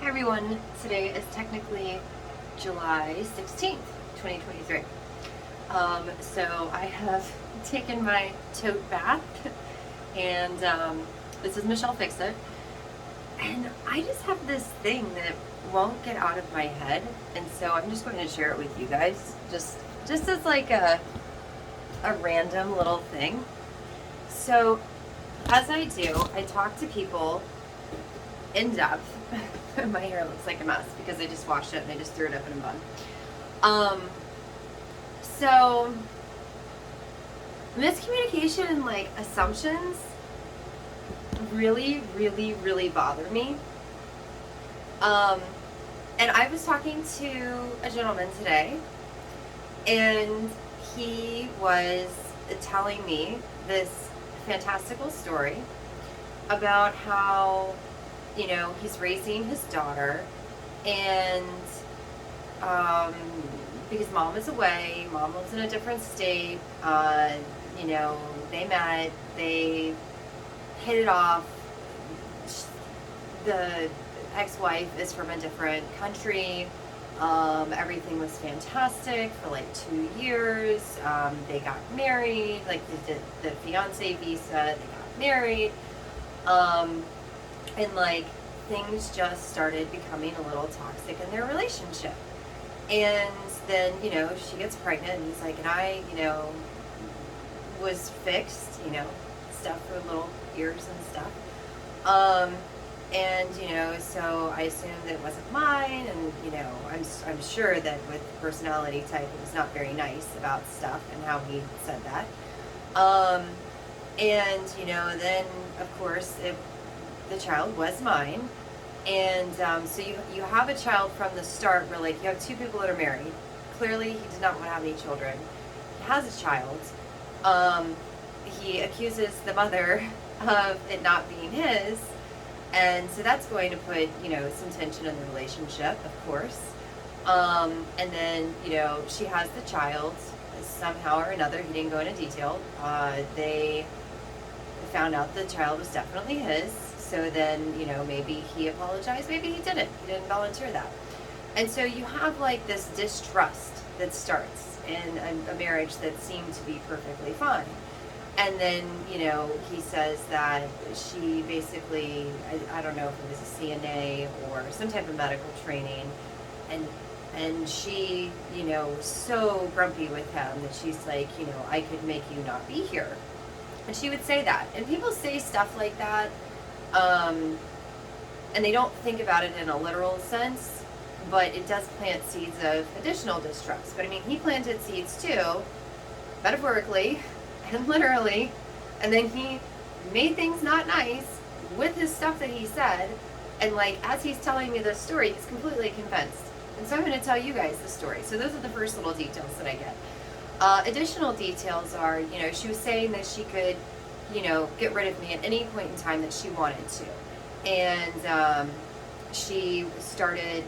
Hi everyone, today is technically July 16th, 2023. So I have taken my tote bath and this is Michelle Fix It. And I just have this thing that won't get out of my head, and so I'm just going to share it with you guys, just as like a random little thing. So as I do, I talk to people in depth. My hair looks like a mess because I just washed it and I just threw it up in a bun. So miscommunication and like assumptions really bother me. And I was talking to a gentleman today, and he was telling me this fantastical story about how, he's raising his daughter, and because mom is away, mom lives in a different state, they met, they hit it off. The ex-wife is from a different country. Everything was fantastic for like 2 years. They got married, like they did the fiance visa, they got married. And like things just started becoming a little toxic in their relationship. And then, she gets pregnant, and he's like, and I, was fixed, stuff for little ears and stuff. And, so I assumed that it wasn't mine, and, I'm sure that with personality type, it was not very nice about stuff and how he said that. And, then, of course, the child was mine. And so you have a child from the start where, like, you have two people that are married. Clearly, he did not want to have any children. He has a child. He accuses the mother of it not being his. And so that's going to put, some tension in the relationship, of course. And then, she has the child somehow or another. He didn't go into detail. They found out the child was definitely his. So then, maybe he apologized, maybe he didn't. He didn't volunteer that. And so you have like this distrust that starts in a marriage that seemed to be perfectly fine. And then, he says that she basically, I don't know if it was a CNA or some type of medical training, and she, so grumpy with him that she's like, I could make you not be here. And she would say that. And people say stuff like that, and they don't think about it in a literal sense, but it does plant seeds of additional distrust. But I mean, he planted seeds too, metaphorically and literally, and then he made things not nice with his stuff that he said, and like as he's telling me this story, he's completely convinced. And so I'm going to tell you guys the story. So those are the first little details that I get. Additional details are, she was saying that she could, get rid of me at any point in time that she wanted to. And she started,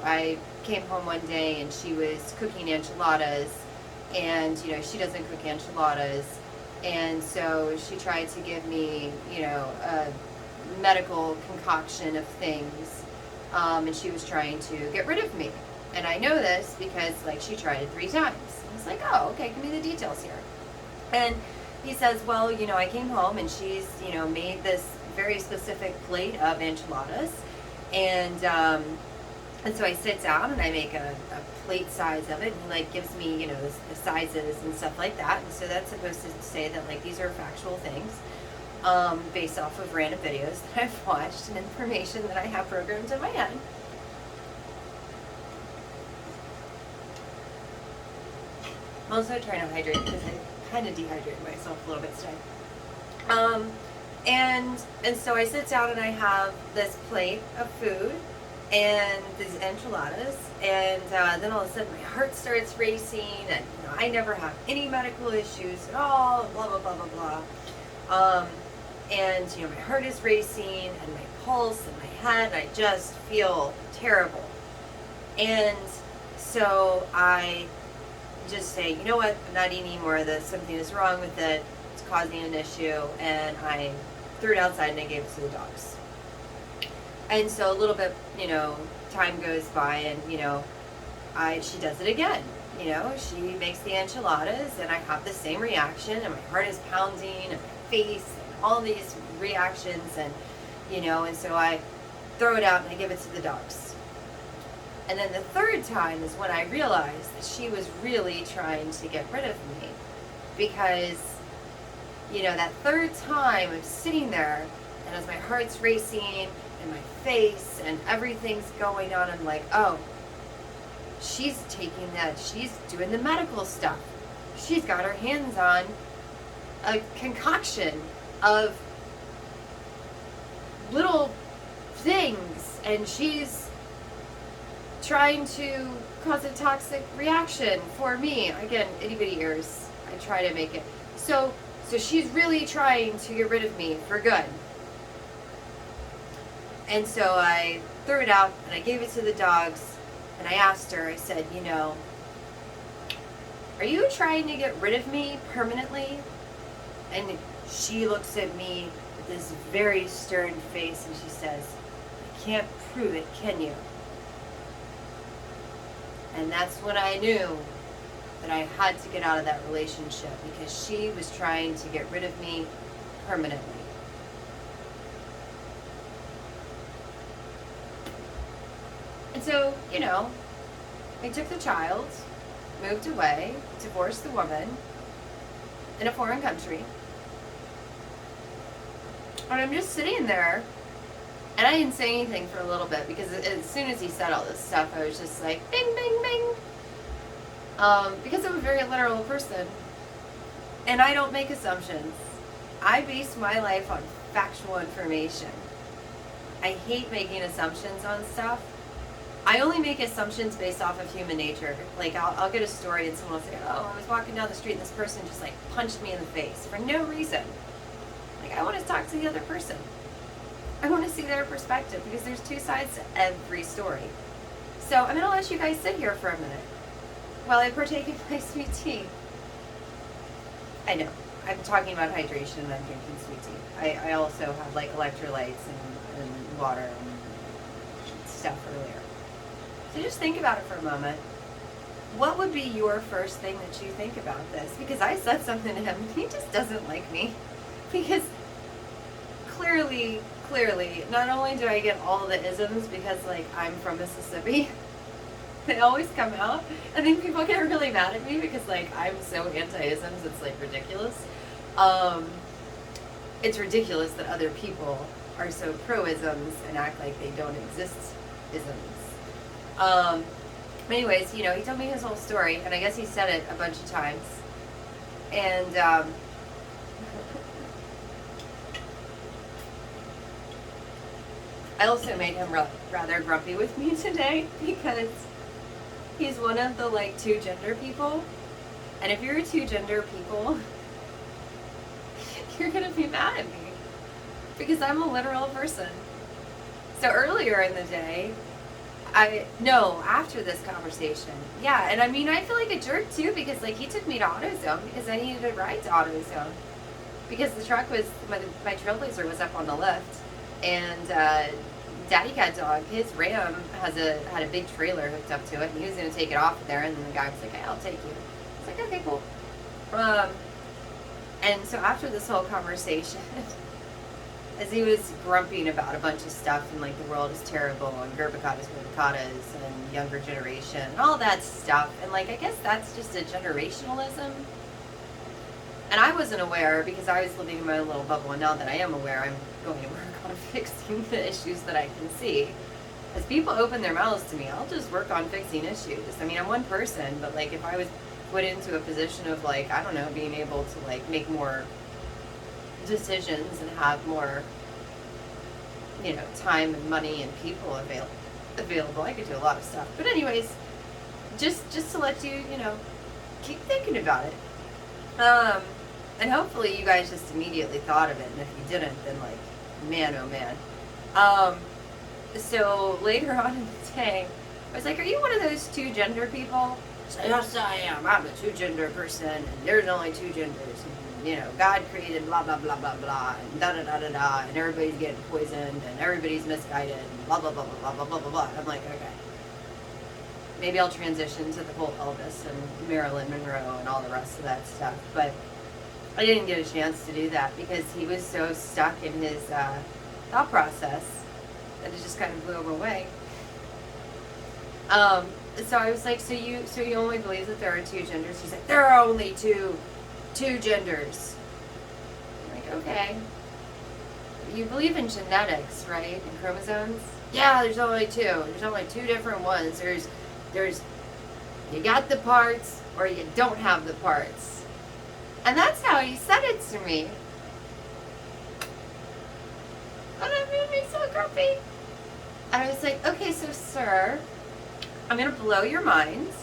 I came home one day and she was cooking enchiladas, and, she doesn't cook enchiladas. And so she tried to give me, a medical concoction of things, and she was trying to get rid of me. And I know this because, like, she tried it 3 times. I was like, oh, okay, give me the details here. And he says, well, I came home and she's, made this very specific plate of enchiladas. And so I sit down and I make a plate size of it, and he, like, gives me, the sizes and stuff like that. And so that's supposed to say that, like, these are factual things, based off of random videos that I've watched and information that I have programmed in my head. I'm also trying to hydrate because I kind of dehydrated myself a little bit today. And so I sit down and I have this plate of food and these enchiladas, and then all of a sudden my heart starts racing, and I never have any medical issues at all, blah blah blah blah blah. And my heart is racing and my pulse and my head, and I just feel terrible. And so I just say, you know what, I'm not eating any more of this, something is wrong with it, it's causing an issue, and I threw it outside and I gave it to the dogs. And so a little bit, time goes by, and she does it again. She makes the enchiladas, and I have the same reaction, and my heart is pounding, and my face, and all these reactions, and so I throw it out and I give it to the dogs. And then the third time is when I realized that she was really trying to get rid of me, because that third time I'm sitting there, and as my heart's racing and my face and everything's going on, I'm like, oh, she's doing the medical stuff. She's got her hands on a concoction of little things, and she's trying to cause a toxic reaction for me. Again, itty bitty ears. I try to make it. So she's really trying to get rid of me for good. And so I threw it out and I gave it to the dogs, and I asked her, I said, are you trying to get rid of me permanently? And she looks at me with this very stern face and she says, I can't prove it, can you? And that's when I knew that I had to get out of that relationship, because she was trying to get rid of me permanently. And so, I took the child, moved away, divorced the woman in a foreign country. And I'm just sitting there, and I didn't say anything for a little bit, because as soon as he said all this stuff, I was just like, bing, bing, bing. Because I'm a very literal person, and I don't make assumptions. I base my life on factual information. I hate making assumptions on stuff. I only make assumptions based off of human nature. Like, I'll get a story and someone will say, oh, I was walking down the street and this person just like punched me in the face for no reason. Like, I want to talk to the other person. I want to see their perspective, because there's two sides to every story. So I'm going to let you guys sit here for a minute while I partake in my sweet tea. I know, I'm talking about hydration and I'm drinking sweet tea. I also have like electrolytes and water and stuff earlier. So just think about it for a moment. What would be your first thing that you think about this? Because I said something to him and he just doesn't like me. Because clearly, not only do I get all the isms because like I'm from Mississippi, they always come out, and then people get really mad at me because like I'm so anti-isms, it's like ridiculous. It's ridiculous that other people are so pro-isms and act like they don't exist isms. Anyways, he told me his whole story, and I guess he said it a bunch of times. And I also made him rather grumpy with me today, because he's one of the like two gender people. And if you're two gender people, you're gonna be mad at me, because I'm a literal person. So earlier in the day, after this conversation, yeah, and I mean, I feel like a jerk too, because like he took me to AutoZone because I needed a ride to AutoZone, because the truck was, my Trailblazer was up on the lift, and Daddy Cat Dog, his Ram had a big trailer hooked up to it, and he was going to take it off of there, and then the guy was like, hey, I'll take you. I was like, okay, cool. And so after this whole conversation, as he was grumping about a bunch of stuff, and like the world is terrible, and Gerbicatas, and younger generation, and all that stuff, and like I guess that's just a generationalism. And I wasn't aware, because I was living in my own little bubble, and now that I am aware, I'm going to work on fixing the issues that I can see. As people open their mouths to me, I'll just work on fixing issues. I mean, I'm one person, but like if I was put into a position of like, I don't know, being able to like make more decisions and have more, time and money and people available, I could do a lot of stuff. But anyways, just to let you, keep thinking about it. And hopefully you guys just immediately thought of it, and if you didn't, then like, man, oh man. So later on in the day, I was like, are you one of those two gender people? She's like, yes, I am. I'm a two gender person, and there's only two genders. God created blah, blah, blah, blah, blah, and da, da, da, da, da, and everybody's getting poisoned, and everybody's misguided, and blah, blah, blah, blah, blah, blah, blah, blah, blah. I'm like, okay. Maybe I'll transition to the whole Elvis and Marilyn Monroe and all the rest of that stuff. But I didn't get a chance to do that because he was so stuck in his thought process that it just kind of blew him away. So I was like, so you only believe that there are two genders? He's like, there are only two genders. I'm like, okay. You believe in genetics, right? And chromosomes? Yeah, there's only two. There's only two different ones. There's you got the parts or you don't have the parts. And that's how he said it to me. And it made me so grumpy. And I was like, okay, so sir, I'm going to blow your minds.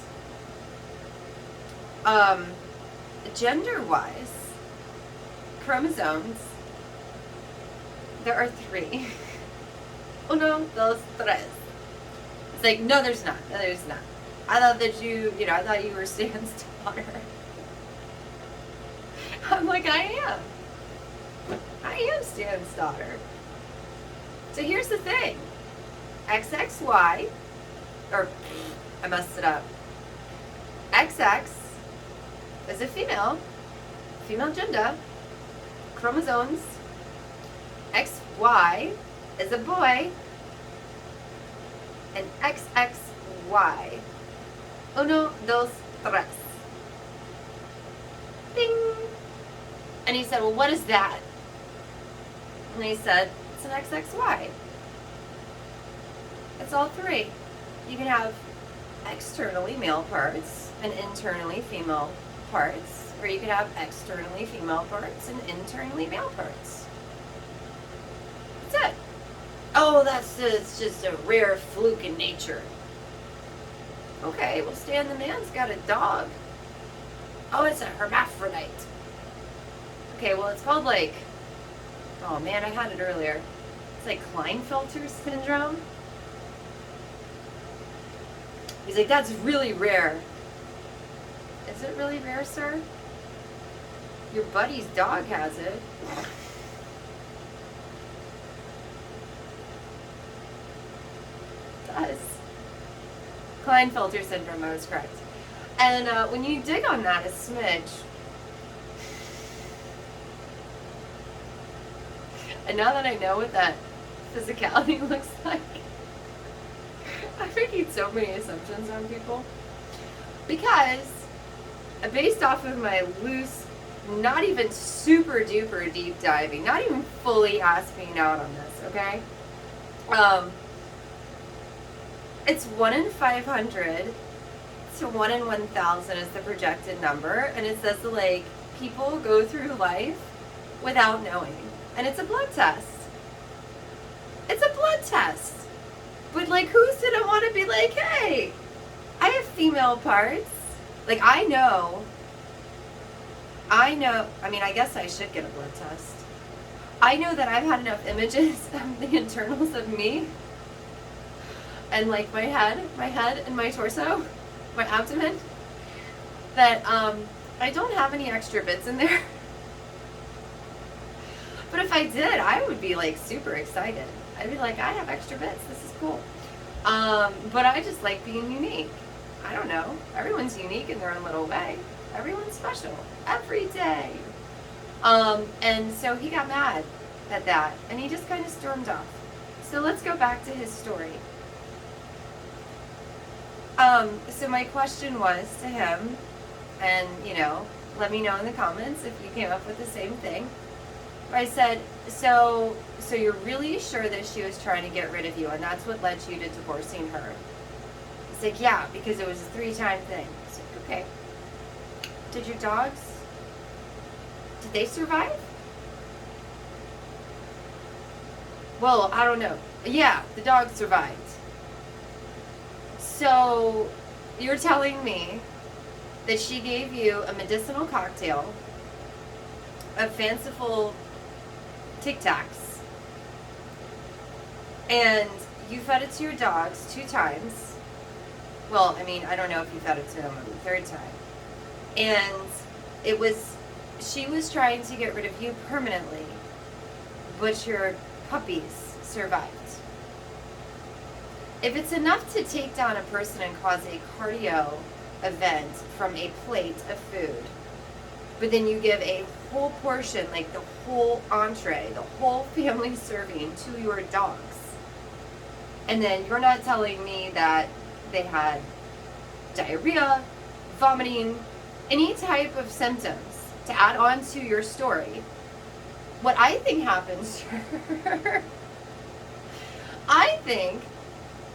Gender-wise, chromosomes, there are 3. Uno, dos, tres. It's like, no, there's not. No, there's not. I thought that I thought you were Stan's daughter. I'm like, I am Stan's daughter. So here's the thing. XXY, or I messed it up. XX is a female gender, chromosomes. XY is a boy, and XXY. Uno, dos, tres. Ding! And he said, well, what is that? And he said, it's an XXY. It's all 3. You can have externally male parts and internally female parts, or you can have externally female parts and internally male parts. That's it. Oh, it's just a rare fluke in nature. Okay, well, Stan the man's got a dog. Oh, it's a hermaphrodite. Okay, well, it's called oh man, I had it earlier. It's like Klinefelter syndrome. He's like, that's really rare. Is it really rare, sir? Your buddy's dog has it. It does. Klinefelter syndrome, I was correct. And when you dig on that a smidge, and now that I know what that physicality looks like, I'm making so many assumptions on people. Because, based off of my loose, not even super duper deep diving, not even fully asking out on this, okay? It's 1 in 500 to 1 in 1,000 is the projected number, and it says that people go through life without knowing, and it's a blood test. It's a blood test. But who didn't want to be like, hey, I have female parts. I know. I mean, I guess I should get a blood test. I know that I've had enough images of the internals of me and my head and my torso, my abdomen, that I don't have any extra bits in there. But if I did, I would be super excited. I'd be like, I have extra bits. This is cool. But I just like being unique. I don't know. Everyone's unique in their own little way. Everyone's special. Every day. And so he got mad at that. And he just kind of stormed off. So let's go back to his story. So my question was to him, and, let me know in the comments if you came up with the same thing. I said, so you're really sure that she was trying to get rid of you, and that's what led you to divorcing her? He's like, yeah, because it was a 3-time thing. I said, okay. Did your dogs, did they survive? Well, I don't know. Yeah, the dogs survived. So you're telling me that she gave you a medicinal cocktail of fanciful Tic Tacs, and you fed it to your dogs 2 times. Well, I mean, I don't know if you fed it to them on the 3rd time. And it was she was trying to get rid of you permanently, but your puppies survived. If it's enough to take down a person and cause a cardio event from a plate of food, but then you give a whole portion, like the whole entree, the whole family serving to your dogs, and then you're not telling me that they had diarrhea, vomiting, any type of symptoms to add on to your story, what I think happens to her, I think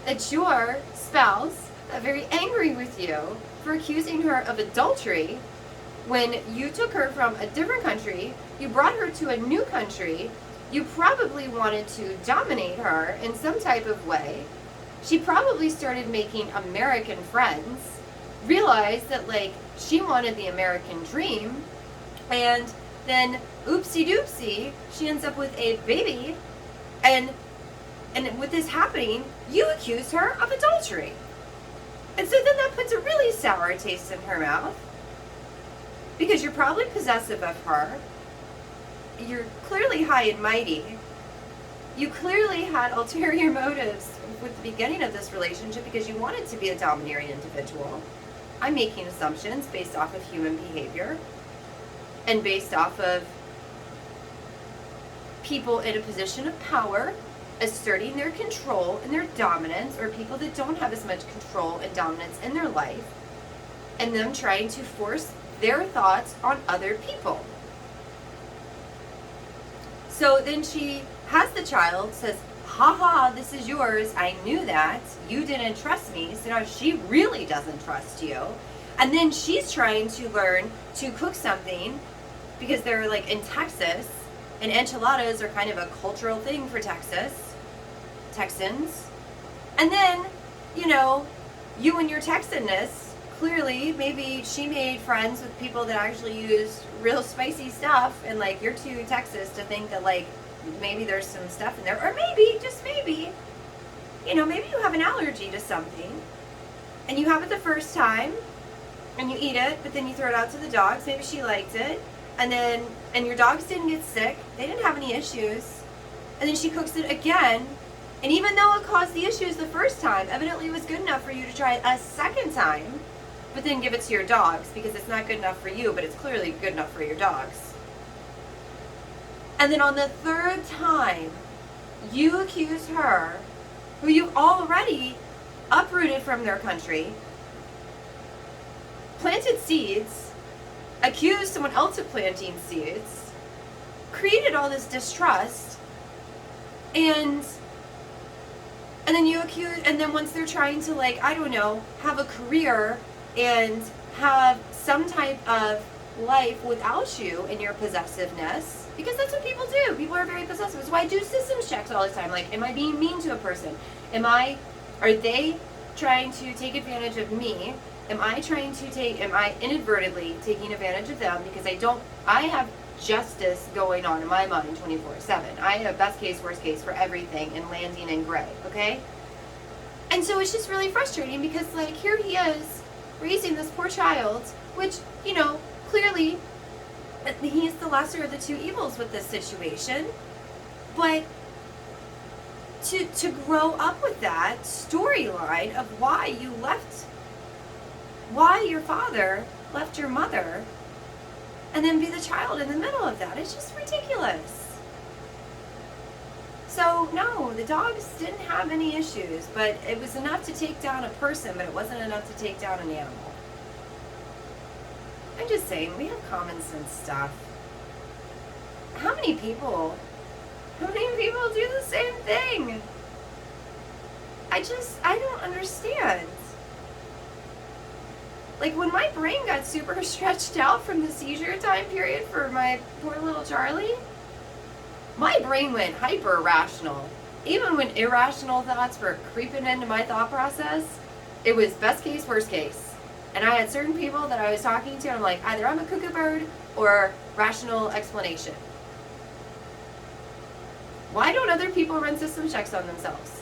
that your spouse got very angry with you for accusing her of adultery when you took her from a different country, you brought her to a new country, you probably wanted to dominate her in some type of way. She probably started making American friends, realized that like she wanted the American dream, and then oopsie doopsie, she ends up with a baby, and with this happening, you accuse her of adultery. And so then that puts a really sour taste in her mouth, because you're probably possessive of her. You're clearly high and mighty. You clearly had ulterior motives with the beginning of this relationship because you wanted to be a domineering individual. I'm making assumptions based off of human behavior and based off of people in a position of power asserting their control and their dominance, or people that don't have as much control and dominance in their life, and them trying to force their thoughts on other people. So then she has the child, says, haha, this is yours, I knew that, you didn't trust me, so now she really doesn't trust you. And then she's trying to learn to cook something, because they're like in Texas, and enchiladas are kind of a cultural thing for Texans. And then, you know, you and your Texanness, clearly, maybe she made friends with people that actually use real spicy stuff, and like you're too Texas to think that like maybe there's some stuff in there, or maybe, just maybe, you know, maybe you have an allergy to something, and you have it the first time, and you eat it, but then you throw it out to the dogs. Maybe she liked it, and your dogs didn't get sick, they didn't have any issues, and then she cooks it again, and even though it caused the issues the first time, evidently it was good enough for you to try it a second time, but then give it to your dogs, because it's not good enough for you, but it's clearly good enough for your dogs. And then on the third time, you accuse her, who you've already uprooted from their country, planted seeds, accused someone else of planting seeds, created all this distrust, and then you accuse, and then once they're trying to, like, I don't know, have a career and have some type of life without you and your possessiveness, because that's what people do. People are very possessive. That's why I do systems checks all the time. Like, am I being mean to a person? Are they trying to take advantage of me? Am I inadvertently taking advantage of them? Because I have justice going on in my mind 24/7. I have best case, worst case for everything, and landing in gray, okay? And so it's just really frustrating, because like here he is raising this poor child, which, you know, clearly he's the lesser of the two evils with this situation, but to grow up with that storyline of why your father left your mother, and then be the child in the middle of that, it's just ridiculous. So no, the dogs didn't have any issues, but it was enough to take down a person, but it wasn't enough to take down an animal. I'm just saying, we have common sense stuff. How many people do the same thing? I don't understand. Like, when my brain got super stretched out from the seizure time period for my poor little Charlie, my brain went hyper rational. Even when irrational thoughts were creeping into my thought process, it was best case, worst case. And I had certain people that I was talking to, and I'm like, either I'm a cuckoo bird or rational explanation. Why don't other people run system checks on themselves?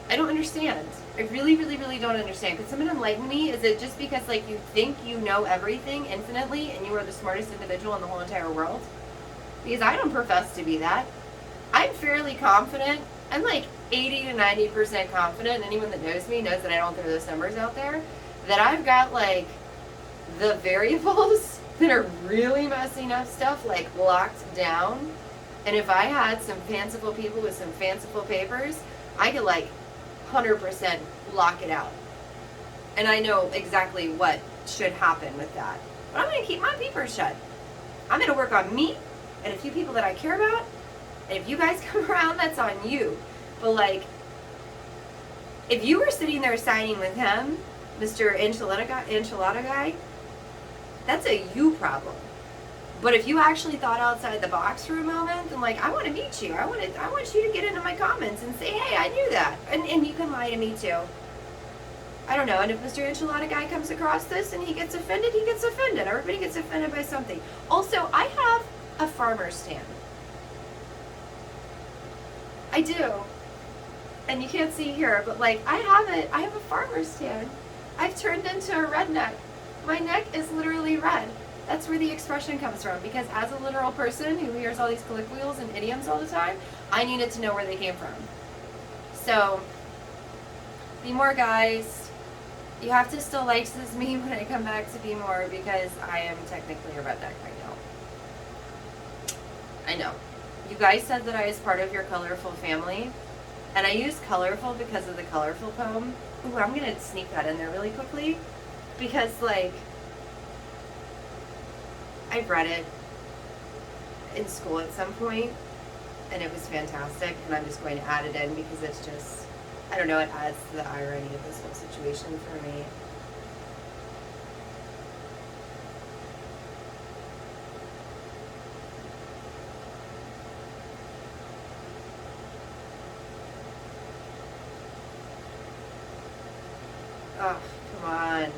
I don't understand. I really, really, really don't understand. Could someone enlighten me? Is it just because like you think you know everything infinitely and you are the smartest individual in the whole entire world? Because I don't profess to be that. I'm fairly confident. I'm like 80 to 90% confident. Anyone that knows me knows that I don't throw those numbers out there. That I've got like the variables that are really messing up stuff like locked down. And if I had some fanciful people with some fanciful papers, I could like 100% lock it out. And I know exactly what should happen with that. But I'm going to keep my peepers shut. I'm going to work on me and a few people that I care about. And if you guys come around, that's on you. But if you were sitting there signing with him, Mr. Enchilada guy, that's a you problem. But if you actually thought outside the box for a moment, and I want to meet you. I want you to get into my comments and say, hey, I knew that. And you can lie to me too. I don't know. And if Mr. Enchilada guy comes across this and he gets offended, he gets offended. Everybody gets offended by something. Also, I have a farmer's stand. I do. And you can't see here, but I have a farmer's stand. I've turned into a redneck. My neck is literally red. That's where the expression comes from, because as a literal person who hears all these colloquials and idioms all the time, I needed to know where they came from. So, be more, guys. You have to still like this meme when I come back to be more, because I am technically a redneck right now. I know. You guys said that I was part of your colorful family, and I used colorful because of the colorful poem. Ooh, I'm going to sneak that in there really quickly, because I read it in school at some point, and it was fantastic, and I'm just going to add it in because it's just, I don't know, it adds to the irony of this whole situation for me. Oh, come on.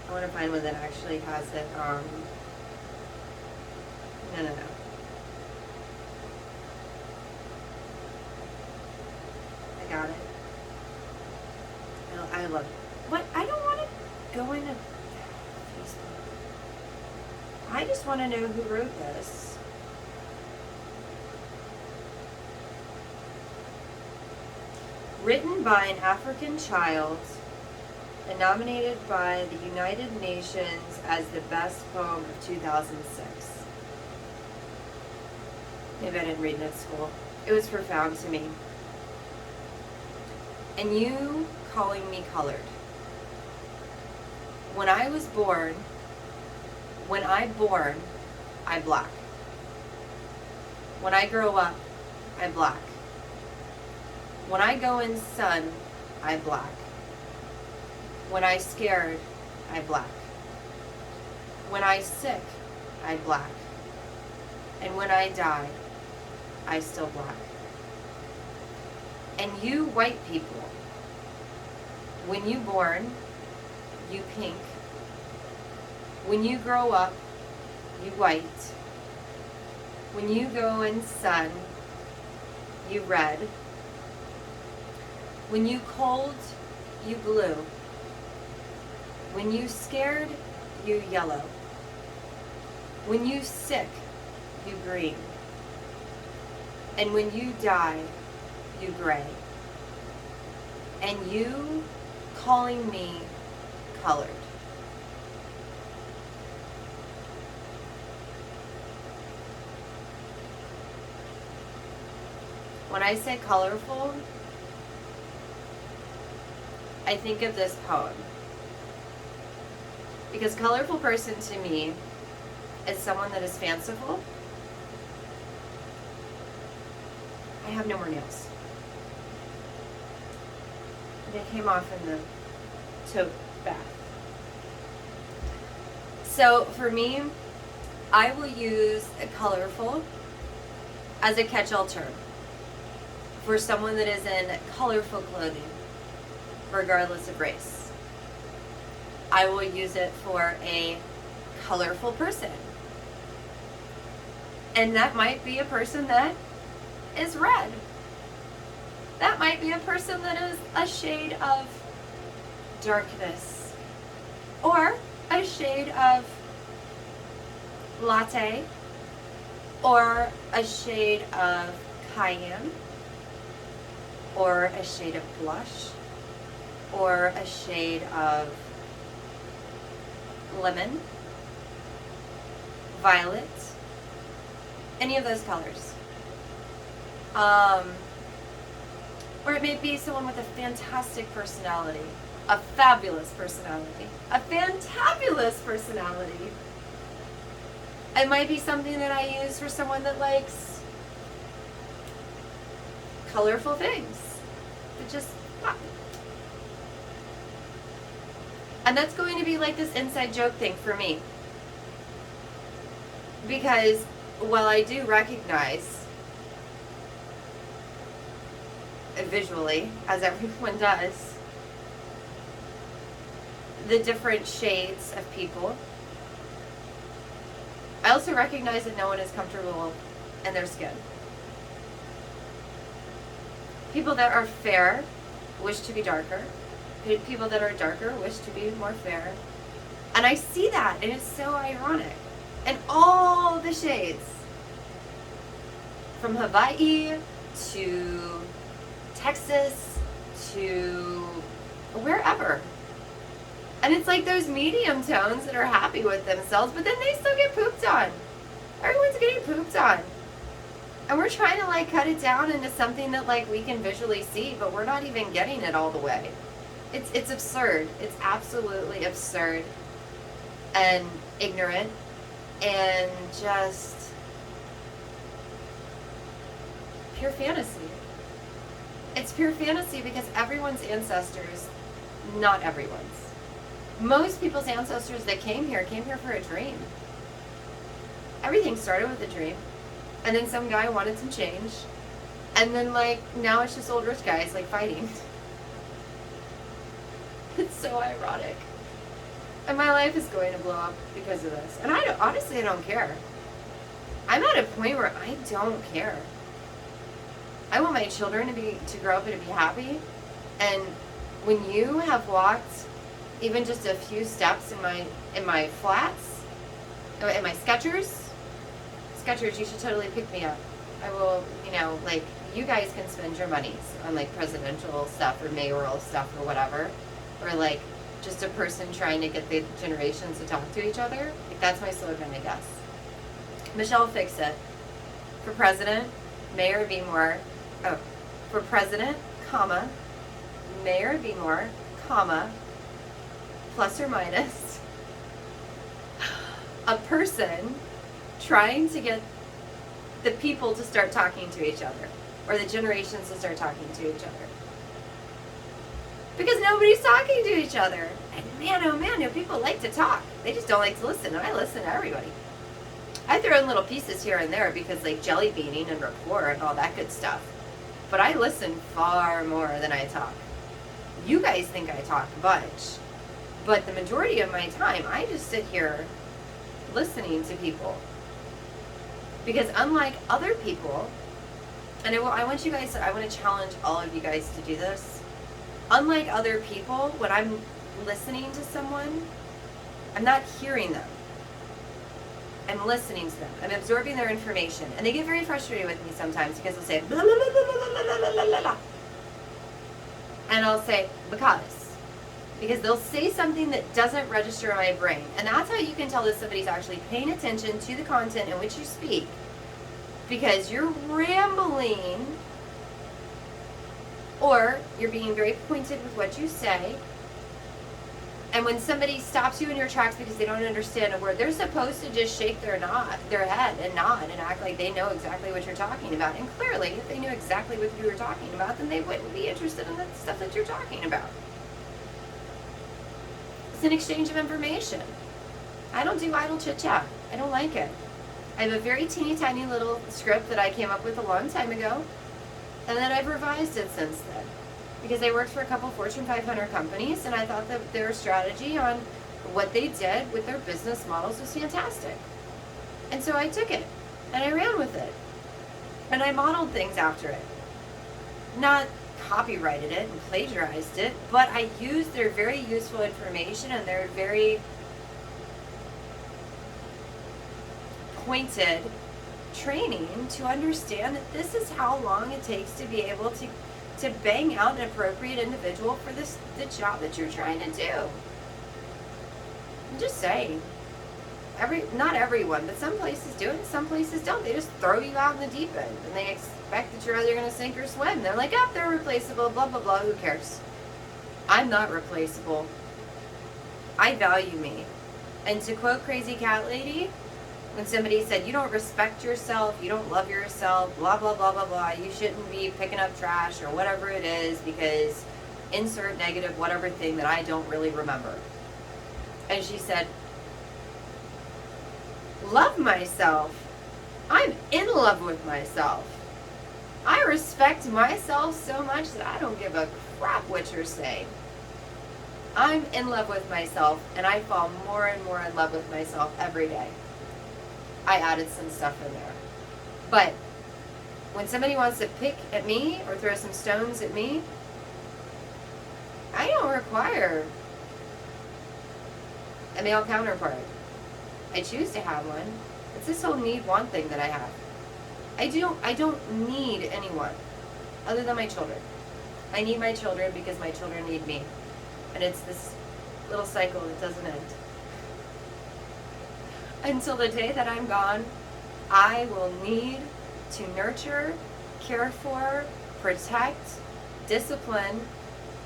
I want to find one that actually has it. No. I got it. I love it. What? I don't want to go into Facebook. I just want to know who wrote this. Written by an African child and nominated by the United Nations as the best poem of 2006. Maybe I didn't read it at school. It was profound to me. And you calling me colored. When I was born, I'm black. When I grow up, I'm black. When I go in sun, I'm black. When I scared, I'm black. When I sick, I'm black. And when I die, I still black. And you white people, when you born, you pink. When you grow up, you white. When you go in sun, you red. When you cold, you blue. When you scared, you yellow. When you sick, you green. And when you die, you gray. And you calling me colored. When I say colorful, I think of this poem. Because colorful person to me is someone that is fanciful. I have no more nails. They came off in the tote bath. So for me, I will use a colorful as a catch-all term for someone that is in colorful clothing, regardless of race. I will use it for a colorful person. And that might be a person that is red. That might be a person that is a shade of darkness. Or a shade of latte. Or a shade of cayenne. Or a shade of blush. Or a shade of lemon. Violet. Any of those colors. Or it may be someone with a fantastic personality, a fabulous personality, a fantabulous personality. It might be something that I use for someone that likes colorful things. That just pop. And that's going to be like this inside joke thing for me. Because while I do recognize visually, as everyone does, the different shades of people, I also recognize that no one is comfortable in their skin. People that are fair wish to be darker. People that are darker wish to be more fair. And I see that, and it's so ironic. And all the shades, from Hawaii to Texas to wherever. And it's like those medium tones that are happy with themselves, but then they still get pooped on. Everyone's getting pooped on. And we're trying to like cut it down into something that like we can visually see, but we're not even getting it all the way. It's absurd. It's absolutely absurd and ignorant and just pure fantasy. It's pure fantasy because everyone's ancestors, not everyone's. Most people's ancestors that came here for a dream. Everything started with a dream. And then some guy wanted some change. And then like, now it's just old rich guys like fighting. It's so ironic. And my life is going to blow up because of this. And honestly, I don't care. I'm at a point where I don't care. I want my children to grow up and to be happy. And when you have walked even just a few steps in my flats, in my Skechers, you should totally pick me up. I will, like, you guys can spend your monies on like presidential stuff or mayoral stuff or whatever. Or like just a person trying to get the generations to talk to each other. Like that's my slogan, I guess. Michelle Fix-It. For president, Mayor Beemore. Oh, for president, comma, Mayor Beemore, comma, plus or minus, a person trying to get the people to start talking to each other, or the generations to start talking to each other. Because nobody's talking to each other. And man, oh man, people like to talk. They just don't like to listen, and I listen to everybody. I throw in little pieces here and there because like jelly beaning and rapport and all that good stuff. But I listen far more than I talk. You guys think I talk a bunch. But the majority of my time, I just sit here listening to people. Because unlike other people, and I want to challenge all of you guys to do this. Unlike other people, when I'm listening to someone, I'm not hearing them. I'm listening to them. I'm absorbing their information. And they get very frustrated with me sometimes because they'll say, blah, blah, blah, blah, blah, blah, blah, blah, blah. And I'll say, because they'll say something that doesn't register in my brain. And that's how you can tell that somebody's actually paying attention to the content in which you speak. Because you're rambling, or you're being very pointed with what you say. And when somebody stops you in your tracks because they don't understand a word, they're supposed to just shake their head and nod and act like they know exactly what you're talking about. And clearly, if they knew exactly what you were talking about, then they wouldn't be interested in the stuff that you're talking about. It's an exchange of information. I don't do idle chit-chat. I don't like it. I have a very teeny tiny little script that I came up with a long time ago, and then I've revised it since then. Because I worked for a couple Fortune 500 companies, and I thought that their strategy on what they did with their business models was fantastic. And so I took it and I ran with it. And I modeled things after it. Not copyrighted it and plagiarized it, but I used their very useful information and their very pointed training to understand that this is how long it takes to be able to bang out an appropriate individual for the job that you're trying to do. I'm just saying. Not everyone, but some places do it and some places don't. They just throw you out in the deep end and they expect that you're either going to sink or swim. They're like, oh, they're replaceable, blah, blah, blah. Who cares? I'm not replaceable. I value me. And to quote Crazy Cat Lady, when somebody said, you don't respect yourself, you don't love yourself, blah, blah, blah, blah, blah, you shouldn't be picking up trash or whatever it is because insert negative whatever thing that I don't really remember. And she said, love myself. I'm in love with myself. I respect myself so much that I don't give a crap what you're saying. I'm in love with myself, and I fall more and more in love with myself every day. I added some stuff in there. But when somebody wants to pick at me or throw some stones at me, I don't require a male counterpart. I choose to have one. It's this whole need-want thing that I have. I don't need anyone other than my children. I need my children because my children need me. And it's this little cycle that doesn't end. Until the day that I'm gone, I will need to nurture, care for, protect, discipline,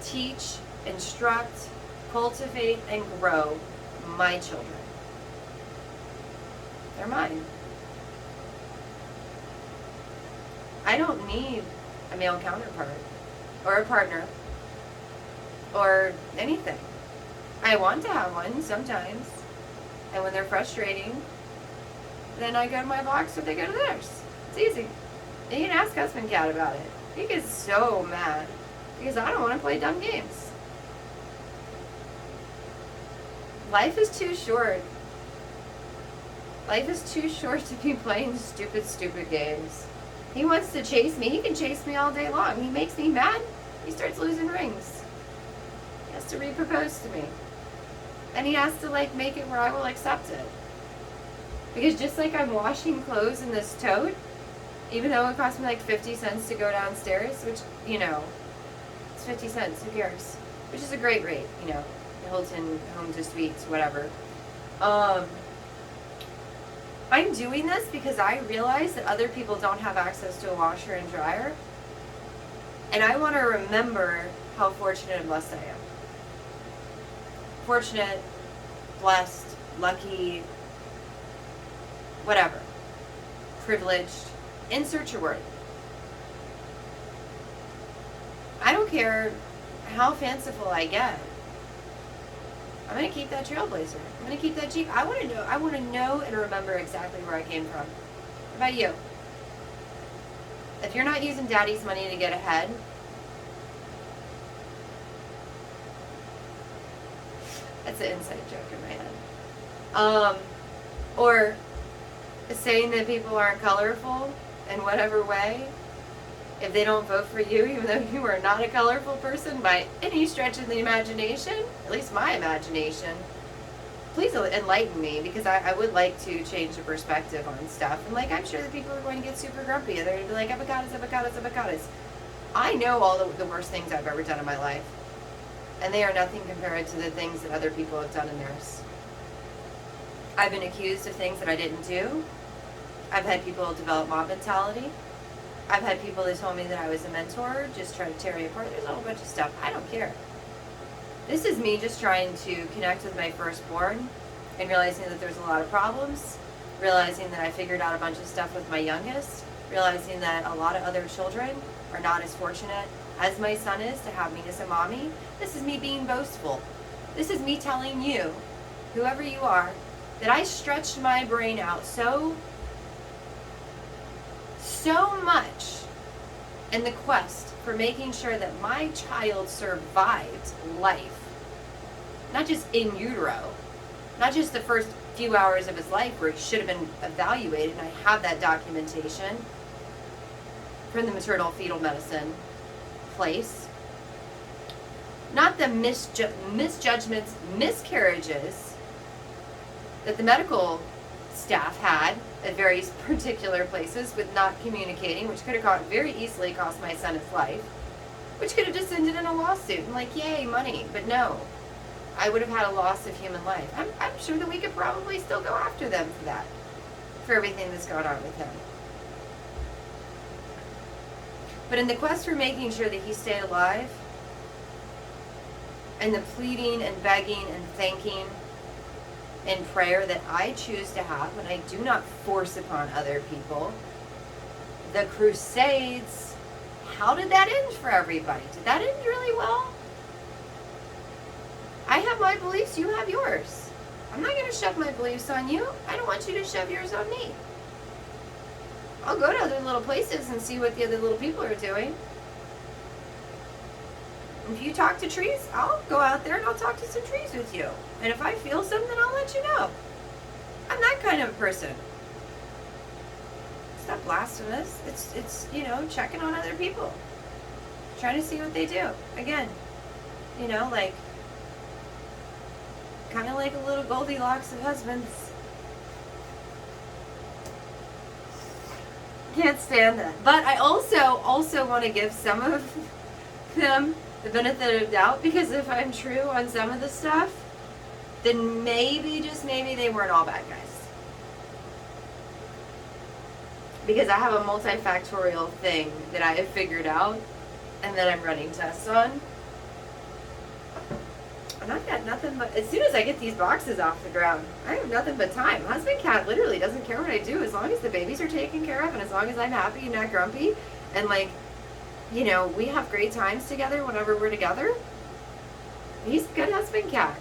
teach, instruct, cultivate, and grow my children. They're mine. I don't need a male counterpart or a partner or anything. I want to have one sometimes. And when they're frustrating, then I go to my box or they go to theirs. It's easy. And you can ask Husband Cat about it. He gets so mad because I don't want to play dumb games. Life is too short. Life is too short to be playing stupid games. He wants to chase me. He can chase me all day long. He makes me mad. He starts losing rings. He has to repropose to me. And he has to make it where I will accept it. Because just like I'm washing clothes in this tote, even though it cost me 50 cents to go downstairs, which, it's 50 cents, who cares? Which is a great rate, Hilton, Home to Suites, whatever. I'm doing this because I realize that other people don't have access to a washer and dryer. And I want to remember how fortunate and blessed I am. Fortunate, blessed, lucky, whatever. Privileged. Insert your word. I don't care how fanciful I get. I'm going to keep that Trailblazer. I'm going to keep that Jeep. I want to know and remember exactly where I came from. What about you? If you're not using daddy's money to get ahead, that's an inside joke in my head. Or saying that people aren't colorful in whatever way, if they don't vote for you, even though you are not a colorful person by any stretch of the imagination, at least my imagination, please enlighten me, because I would like to change the perspective on stuff. And I'm sure that people are going to get super grumpy. They're going to be like, avocados, avocados, avocados. I know all the worst things I've ever done in my life. And they are nothing compared to the things that other people have done in theirs. I've been accused of things that I didn't do. I've had people develop mob mentality. I've had people that told me that I was a mentor, just try to tear me apart. There's a whole bunch of stuff. I don't care. This is me just trying to connect with my firstborn and realizing that there's a lot of problems, realizing that I figured out a bunch of stuff with my youngest, realizing that a lot of other children are not as fortunate as my son is to have me as a mommy. This is me being boastful. This is me telling you, whoever you are, that I stretched my brain out so much in the quest for making sure that my child survived life, not just in utero, Not just the first few hours of his life where he should have been evaluated, and I have that documentation from the maternal fetal medicine place. Not the misjudgments, miscarriages that the medical staff had at various particular places with not communicating, which could have very easily cost my son his life, which could have just ended in a lawsuit and like, yay, money. But no, I would have had a loss of human life. I'm sure that we could probably still go after them for that, for everything that's going on with him. But in the quest for making sure that he stayed alive, and the pleading and begging and thanking and prayer that I choose to have when I do not force upon other people, the crusades, how did that end for everybody? Did that end really well? I have my beliefs, you have yours. I'm not going to shove my beliefs on you. I don't want you to shove yours on me. I'll go to other little places and see what the other little people are doing. If you talk to trees, I'll go out there and I'll talk to some trees with you. And if I feel something, I'll let you know. I'm that kind of a person. It's not blasphemous. It's checking on other people. Trying to see what they do. Again, like, kind of like a little Goldilocks of husbands. Can't stand that. But I also want to give some of them the benefit of doubt, because if I'm true on some of the stuff, then maybe, just maybe, they weren't all bad guys. Because I have a multifactorial thing that I have figured out and that I'm running tests on. And I've got nothing but, as soon as I get these boxes off the ground, I have nothing but time. Husband cat literally doesn't care what I do as long as the babies are taken care of and as long as I'm happy and not grumpy. And like, we have great times together whenever we're together. He's a good husband cat.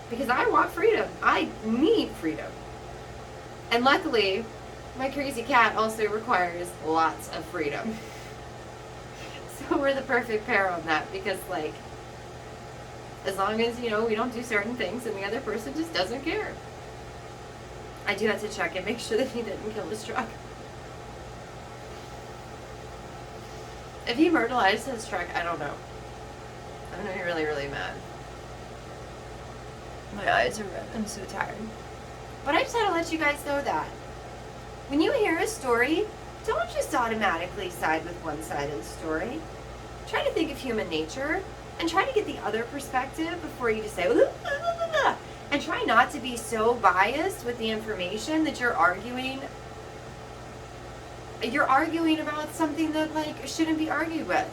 Because I want freedom. I need freedom. And luckily, my crazy cat also requires lots of freedom. So we're the perfect pair on that. Because, like, as long as, we don't do certain things and the other person just doesn't care. I do have to check and make sure that he didn't kill his truck. If he myrtleized his truck, I don't know. I'm gonna be really, really mad. My eyes are red. I'm so tired. But I just had to let you guys know that. When you hear a story, don't just automatically side with one side of the story. Try to think of human nature and try to get the other perspective before you just say, and try not to be so biased with the information that you're arguing about something that, like, shouldn't be argued with.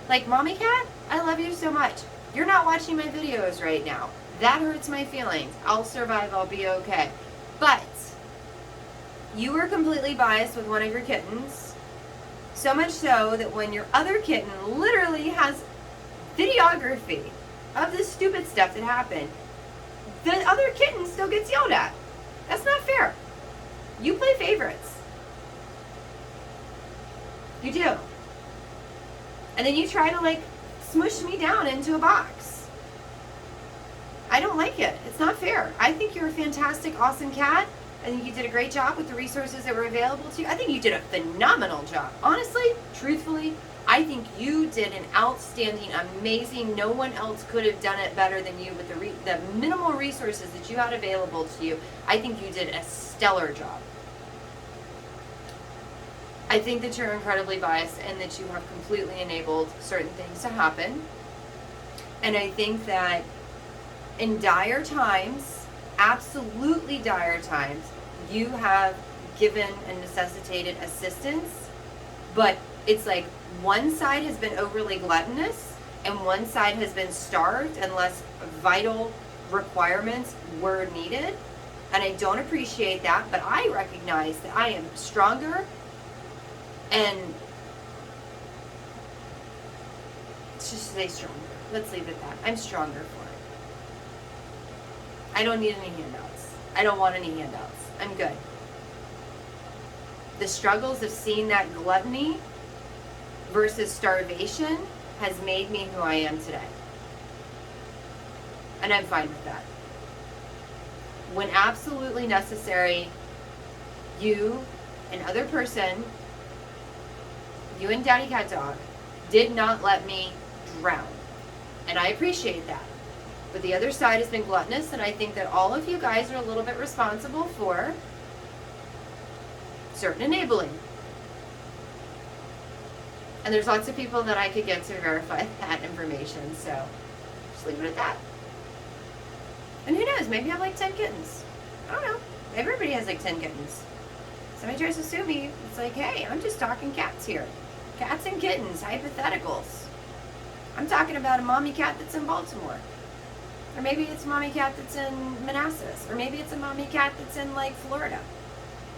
Like, Mommy Cat, I love you so much. You're not watching my videos right now. That hurts my feelings. I'll survive. I'll be okay. But you were completely biased with one of your kittens. So much so that when your other kitten literally has videography of the stupid stuff that happened, the other kitten still gets yelled at. That's not fair. You play favorites. You do. And then you try to, like, smush me down into a box. I don't like it. It's not fair. I think you're a fantastic, awesome cat. I think you did a great job with the resources that were available to you. I think you did a phenomenal job. Honestly, truthfully, I think you did an outstanding, amazing, no one else could have done it better than you with the minimal resources that you had available to you. I think you did a stellar job. I think that you're incredibly biased and that you have completely enabled certain things to happen. And I think that in dire times, absolutely dire times, you have given and necessitated assistance, but it's like one side has been overly gluttonous and one side has been starved unless vital requirements were needed. And I don't appreciate that, but I recognize that I am stronger. And let's just stay stronger. Let's leave it at that. I'm stronger for it. I don't need any handouts. I don't want any handouts. I'm good. The struggles of seeing that gluttony versus starvation has made me who I am today. And I'm fine with that. when absolutely necessary, you and other person, you and Daddy Cat Dog, did not let me drown. And I appreciate that. But the other side has been gluttonous, and I think that all of you guys are a little bit responsible for certain enabling. And there's lots of people that I could get to verify that information, so just leave it at that. And who knows, maybe I have like 10 kittens. I don't know. Everybody has like 10 kittens. Somebody tries to sue me, it's like, hey, I'm just talking cats here. Cats and kittens, hypotheticals. I'm talking about a mommy cat that's in Baltimore. Or maybe it's a mommy cat that's in Manassas. Or maybe it's a mommy cat that's in like Florida.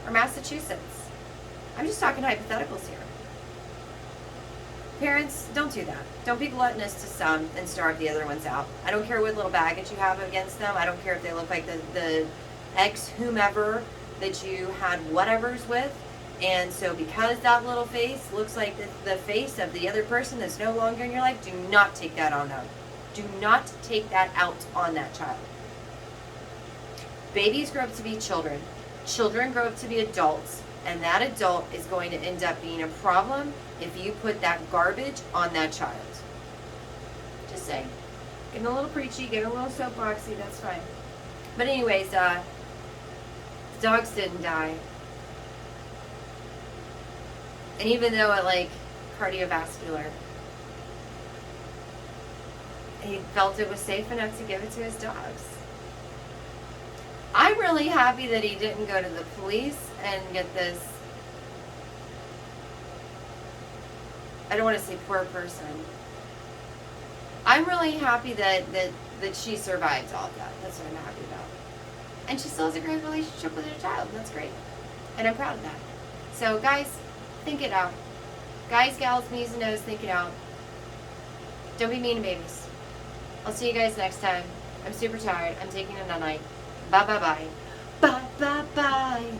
Or Massachusetts. I'm just talking hypotheticals here. Parents, don't do that. Don't be gluttonous to some and starve the other ones out. I don't care what little baggage you have against them. I don't care if they look like the ex-whomever that you had whatevers with. And so because that little face looks like the face of the other person that's no longer in your life, do not take that on them. Do not take that out on that child. Babies grow up to be children. Children grow up to be adults. And that adult is going to end up being a problem if you put that garbage on that child. Just saying. Getting a little preachy, getting a little soapboxy, that's fine. But anyways, the dogs didn't die. And even though it like cardiovascular, he felt it was safe enough to give it to his dogs. I'm really happy that he didn't go to the police and get this, I don't want to say poor person. I'm really happy that she survived all of that. That's what I'm happy about. And she still has a great relationship with her child, and that's great. And I'm proud of that. So guys, think it out. Guys, gals, me's and no's, think it out. Don't be mean to babies. I'll see you guys next time. I'm super tired. I'm taking a night. Bye bye bye. Bye bye bye.